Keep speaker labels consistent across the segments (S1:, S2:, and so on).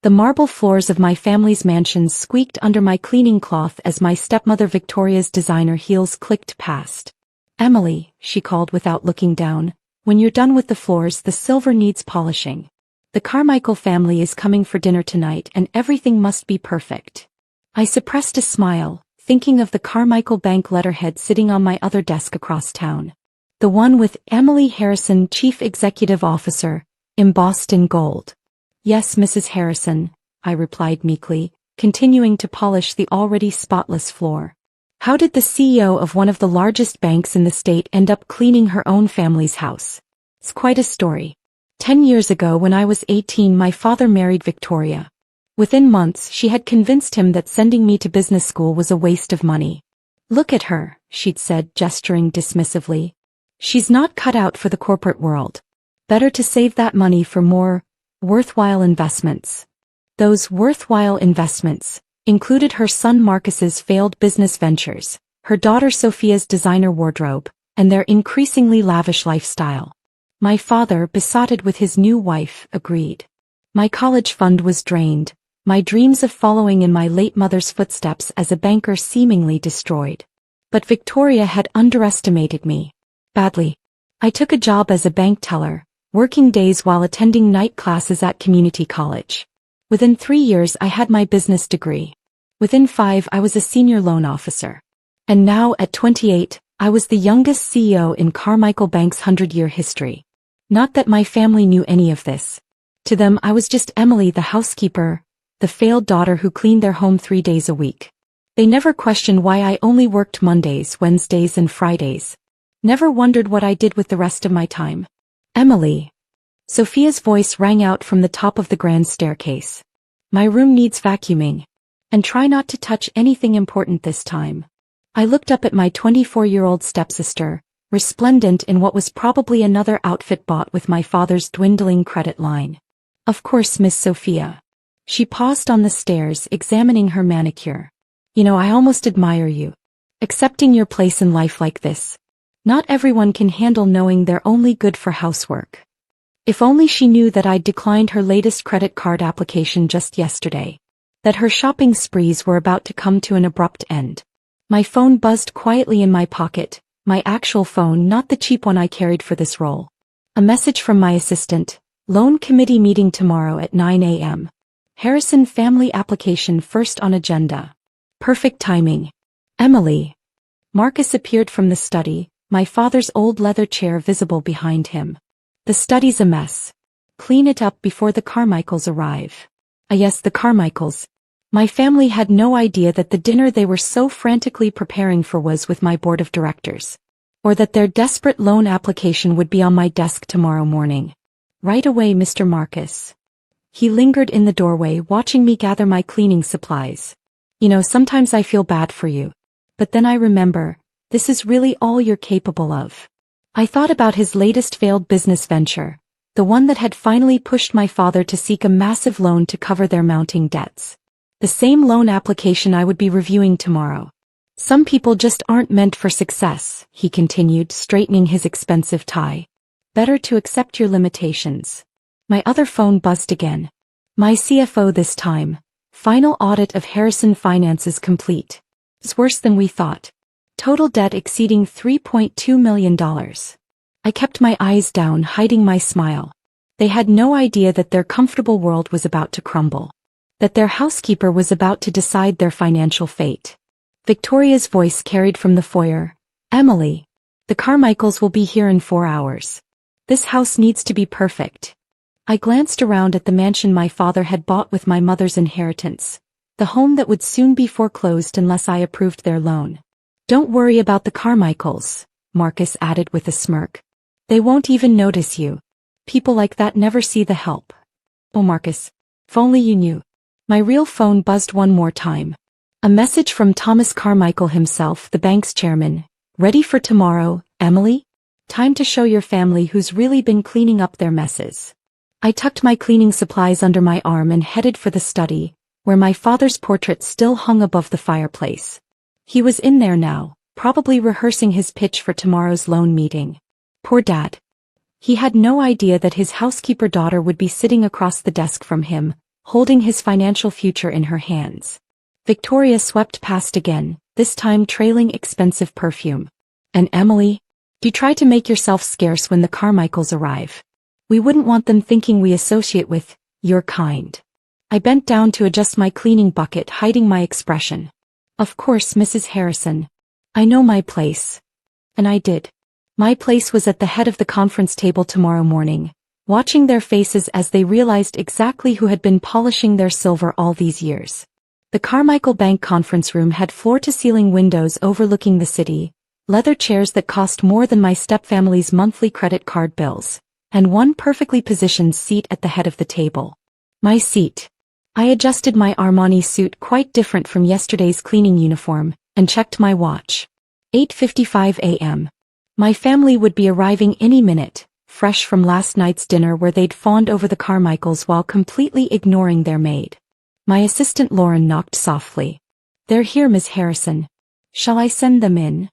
S1: The marble floors of my family's mansions squeaked under my cleaning cloth as my stepmother Victoria's designer heels clicked past. "Emily," she called without looking down, "when you're done with the floors, the silver needs polishing. The Carmichael family is coming for dinner tonight and everything must be perfect." I suppressed a smile, thinking of the Carmichael Bank letterhead sitting on my other desk across town. The one with Emily Harrison, Chief Executive Officer, embossed in gold. "Yes, Mrs. Harrison," I replied meekly, continuing to polish the already spotless floor. How did the CEO of one of the largest banks in the state end up cleaning her own family's house? It's quite a story. 10 years ago when I was 18, my father married Victoria. Within months she had convinced him that sending me to business school was a waste of money. "Look at her," she'd said, gesturing dismissively. "She's not cut out for the corporate world. Better to save that money for more worthwhile investments." Those worthwhile investments included her son Marcus's failed business ventures, her daughter Sophia's designer wardrobe, and their increasingly lavish lifestyle. My father, besotted with his new wife, agreed. My college fund was drained, my dreams of following in my late mother's footsteps as a banker seemingly destroyed. But Victoria had underestimated me. Badly. I took a job as a bank teller, working days while attending night classes at community college. Within 3 years I had my business degree. Within 5 I was a senior loan officer. And now at 28, I was the youngest CEO in Carmichael Bank's 100-year history. Not that my family knew any of this. To them I was just Emily the housekeeper, the failed daughter who cleaned their home 3 days a week. They never questioned why I only worked Mondays, Wednesdays and Fridays. Never wondered what I did with the rest of my time. "Emily." Sophia's voice rang out from the top of the grand staircase. "My room needs vacuuming. And try not to touch anything important this time." I looked up at my 24-year-old stepsister, resplendent in what was probably another outfit bought with my father's dwindling credit line. "Of course, Miss Sophia." She paused on the stairs, examining her manicure. "You know, I almost admire you. Accepting your place in life like this. Not everyone can handle knowing they're only good for housework." If only she knew that I'd declined her latest credit card application just yesterday. That her shopping sprees were about to come to an abrupt end. My phone buzzed quietly in my pocket, my actual phone, not the cheap one I carried for this role. A message from my assistant: "Loan committee meeting tomorrow at 9 a.m. Harrison family application first on agenda." Perfect timing. "Emily." Marcus appeared from the study, my father's old leather chair visible behind him. "The study's a mess. Clean it up before the Carmichaels arrive." Yes, the Carmichaels. My family had no idea that the dinner they were so frantically preparing for was with my board of directors. Or that their desperate loan application would be on my desk tomorrow morning. "Right away, Mr. Marcus." He lingered in the doorway, watching me gather my cleaning supplies. "You know, sometimes I feel bad for you. But then I remember, this is really all you're capable of." I thought about his latest failed business venture, the one that had finally pushed my father to seek a massive loan to cover their mounting debts. The same loan application I would be reviewing tomorrow. "Some people just aren't meant for success," he continued, straightening his expensive tie. "Better to accept your limitations." My other phone buzzed again. My CFO this time. "Final audit of Harrison finances complete. It's worse than we thought. Total debt exceeding $3.2 million. I kept my eyes down, hiding my smile. They had no idea that their comfortable world was about to crumble. That their housekeeper was about to decide their financial fate. Victoria's voice carried from the foyer. "Emily. The Carmichaels will be here in 4 hours. This house needs to be perfect." I glanced around at the mansion my father had bought with my mother's inheritance. The home that would soon be foreclosed unless I approved their loan. "Don't worry about the Carmichaels," Marcus added with a smirk. "They won't even notice you. People like that never see the help." "Oh, Marcus. If only you knew." My real phone buzzed one more time. A message from Thomas Carmichael himself, the bank's chairman. "Ready for tomorrow, Emily? Time to show your family who's really been cleaning up their messes." I tucked my cleaning supplies under my arm and headed for the study, where my father's portrait still hung above the fireplace. He was in there now, probably rehearsing his pitch for tomorrow's loan meeting. Poor Dad. He had no idea that his housekeeper daughter would be sitting across the desk from him, holding his financial future in her hands. Victoria swept past again, this time trailing expensive perfume. And Emily? You try to make yourself scarce when the Carmichaels arrive. We wouldn't want them thinking we associate with your kind. I bent down to adjust my cleaning bucket, hiding my expression. Of course, Mrs. Harrison. I know my place. And I did. My place was at the head of the conference table tomorrow morning, watching their faces as they realized exactly who had been polishing their silver all these years. The Carmichael Bank conference room had floor-to-ceiling windows overlooking the city, leather chairs that cost more than my stepfamily's monthly credit card bills, and one perfectly positioned seat at the head of the table. My seat. I adjusted my Armani suit, quite different from yesterday's cleaning uniform, and checked my watch. 8:55 a.m. My family would be arriving any minute, fresh from last night's dinner where they'd fawned over the Carmichaels while completely ignoring their maid. My assistant Lauren knocked softly. They're here, Miss Harrison. Shall I send them in?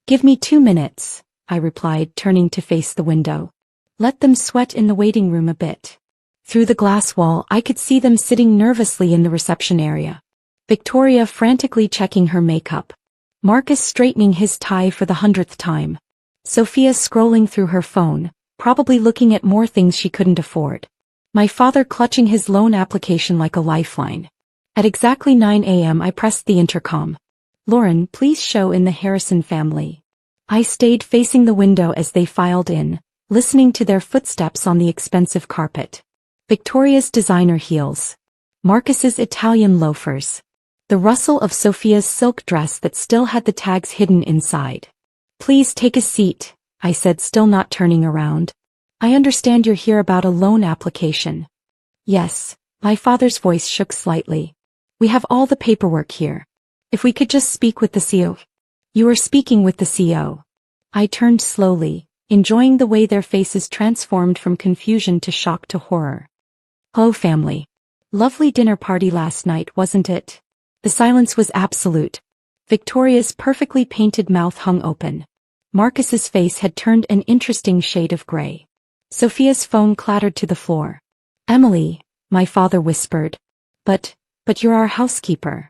S1: Give me 2 minutes, I replied, turning to face the window. Let them sweat in the waiting room a bit. Through the glass wall I could see them sitting nervously in the reception area. Victoria frantically checking her makeup. Marcus straightening his tie for the 100th time. Sophia scrolling through her phone, probably looking at more things she couldn't afford. My father clutching his loan application like a lifeline. At exactly 9 a.m. I pressed the intercom. Lauren, please show in the Harrison family. I stayed facing the window as they filed in, listening to their footsteps on the expensive carpet. Victoria's designer heels. Marcus's Italian loafers. The rustle of Sophia's silk dress that still had the tags hidden inside. Please take a seat, I said, still not turning around. I understand you're here about a loan application. Yes, my father's voice shook slightly. We have all the paperwork here. If we could just speak with the CEO. You are speaking with the CEO. I turned slowly, enjoying the way their faces transformed from confusion to shock to horror. Oh, family. Lovely dinner party last night, wasn't it? The silence was absolute. Victoria's perfectly painted mouth hung open. Marcus's face had turned an interesting shade of gray. Sophia's phone clattered to the floor. Emily, my father whispered. But you're our housekeeper.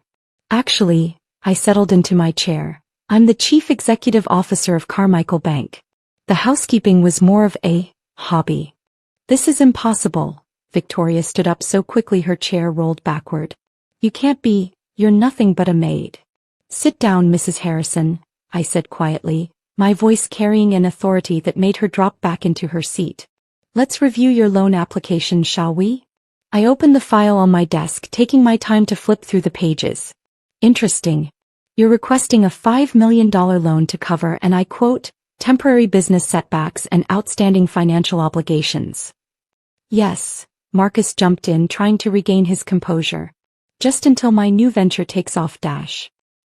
S1: Actually, I settled into my chair. I'm the chief executive officer of Carmichael Bank. The housekeeping was more of a hobby. This is impossible. Victoria stood up so quickly her chair rolled backward. You can't be, you're nothing but a maid. Sit down, Mrs. Harrison, I said quietly, my voice carrying an authority that made her drop back into her seat. Let's review your loan application, shall we? I opened the file on my desk, taking my time to flip through the pages. Interesting. You're requesting a $5 million loan to cover, and I quote, temporary business setbacks and outstanding financial obligations. Yes, Marcus jumped in, trying to regain his composure. Just until my new venture takes off.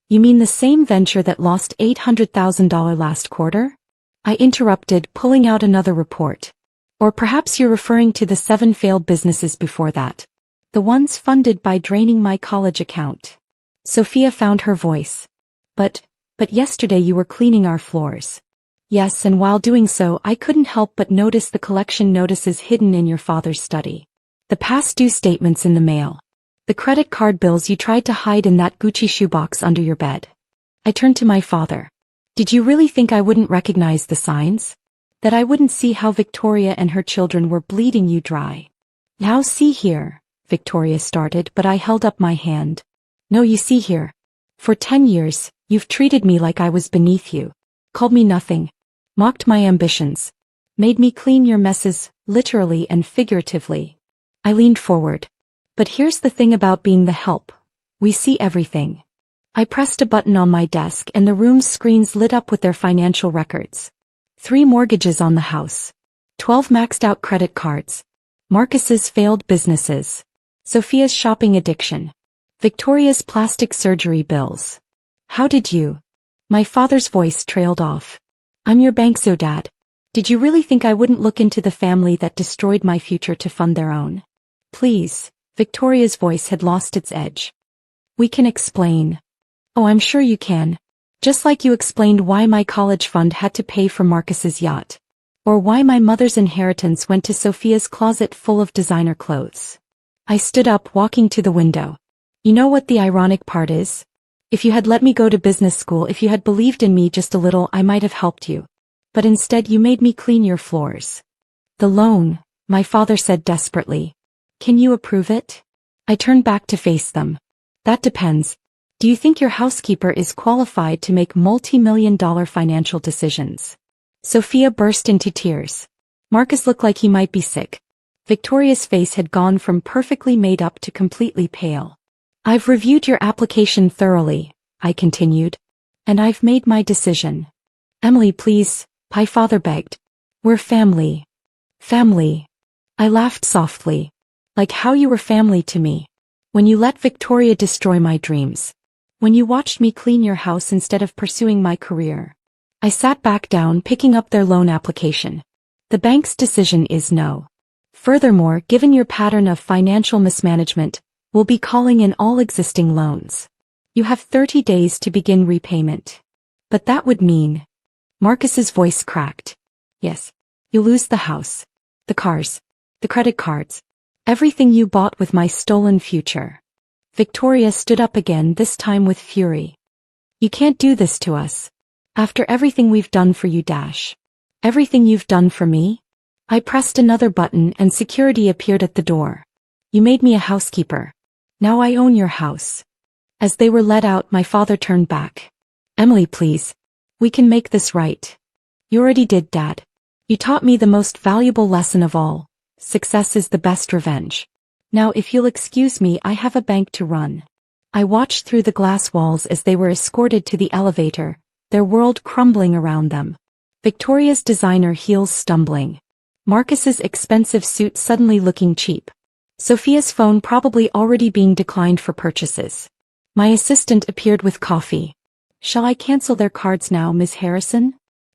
S1: You mean the same venture that lost $800,000 last quarter? I interrupted, pulling out another report. Or perhaps you're referring to the 7 failed businesses before that. The ones funded by draining my college account. Sophia found her voice. But yesterday you were cleaning our floors. Yes, and while doing so I couldn't help but notice the collection notices hidden in your father's study. The past due statements in the mail. The credit card bills you tried to hide in that Gucci shoebox under your bed. I turned to my father. Did you really think I wouldn't recognize the signs? That I wouldn't see how Victoria and her children were bleeding you dry? Now see here, Victoria started, but I held up my hand. No, you see here. For 10 years, you've treated me like I was beneath you. Called me nothing. Mocked my ambitions. Made me clean your messes, literally and figuratively. I leaned forward. But here's the thing about being the help. We see everything. I pressed a button on my desk and the room's screens lit up with their financial records. 3 mortgages on the house. 12 maxed out credit cards. Marcus's failed businesses. Sophia's shopping addiction. Victoria's plastic surgery bills. How did you? My father's voice trailed off. I'm your bankso, Dad. Did you really think I wouldn't look into the family that destroyed my future to fund their own? Please, Victoria's voice had lost its edge. We can explain. Oh, I'm sure you can. Just like you explained why my college fund had to pay for Marcus's yacht. Or why my mother's inheritance went to Sophia's closet full of designer clothes. I stood up, walking to the window. You know what the ironic part is? If you had let me go to business school, if you had believed in me just a little, I might have helped you. But instead you made me clean your floors. The loan, my father said desperately. Can you approve it? I turned back to face them. That depends. Do you think your housekeeper is qualified to make multi-million-dollar financial decisions? Sophia burst into tears. Marcus looked like he might be sick. Victoria's face had gone from perfectly made up to completely pale. I've reviewed your application thoroughly, I continued. And I've made my decision. Emily, please, my father begged. We're family. Family. I laughed softly. Like how you were family to me. When you let Victoria destroy my dreams. When you watched me clean your house instead of pursuing my career. I sat back down, picking up their loan application. The bank's decision is no. Furthermore, given your pattern of financial mismanagement, we'll be calling in all existing loans. You have 30 days to begin repayment. But that would mean... Marcus's voice cracked. Yes. You'll lose the house. The cars. The credit cards. Everything you bought with my stolen future. Victoria stood up again, this time with fury. You can't do this to us. After everything we've done for you, Everything you've done for me? I pressed another button and security appeared at the door. You made me a housekeeper. Now I own your house. As they were let out, my father turned back. Emily, please. We can make this right. You already did, Dad. You taught me the most valuable lesson of all. Success is the best revenge. Now if you'll excuse me, I have a bank to run. I watched through the glass walls as they were escorted to the elevator, their world crumbling around them. Victoria's designer heels stumbling. Marcus's expensive suit suddenly looking cheap. Sophia's phone probably already being declined for purchases. My assistant appeared with coffee. Shall I cancel their cards now, Miss Harrison?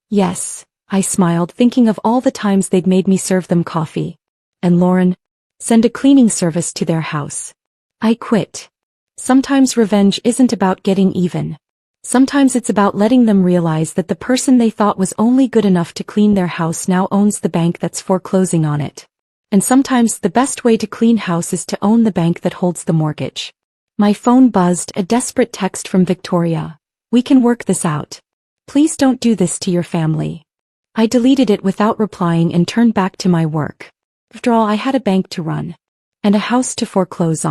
S1: Yes, I smiled, thinking of all the times they'd made me serve them coffee. And Lauren, send a cleaning service to their house. I quit. Sometimes revenge isn't about getting even. Sometimes it's about letting them realize that the person they thought was only good enough to clean their house now owns the bank that's foreclosing on it. And sometimes the best way to clean house is to own the bank that holds the mortgage. My phone buzzed, a desperate text from Victoria. We can work this out. Please don't do this to your family. I deleted it without replying and turned back to my work. After all, I had a bank to run. And a house to foreclose on.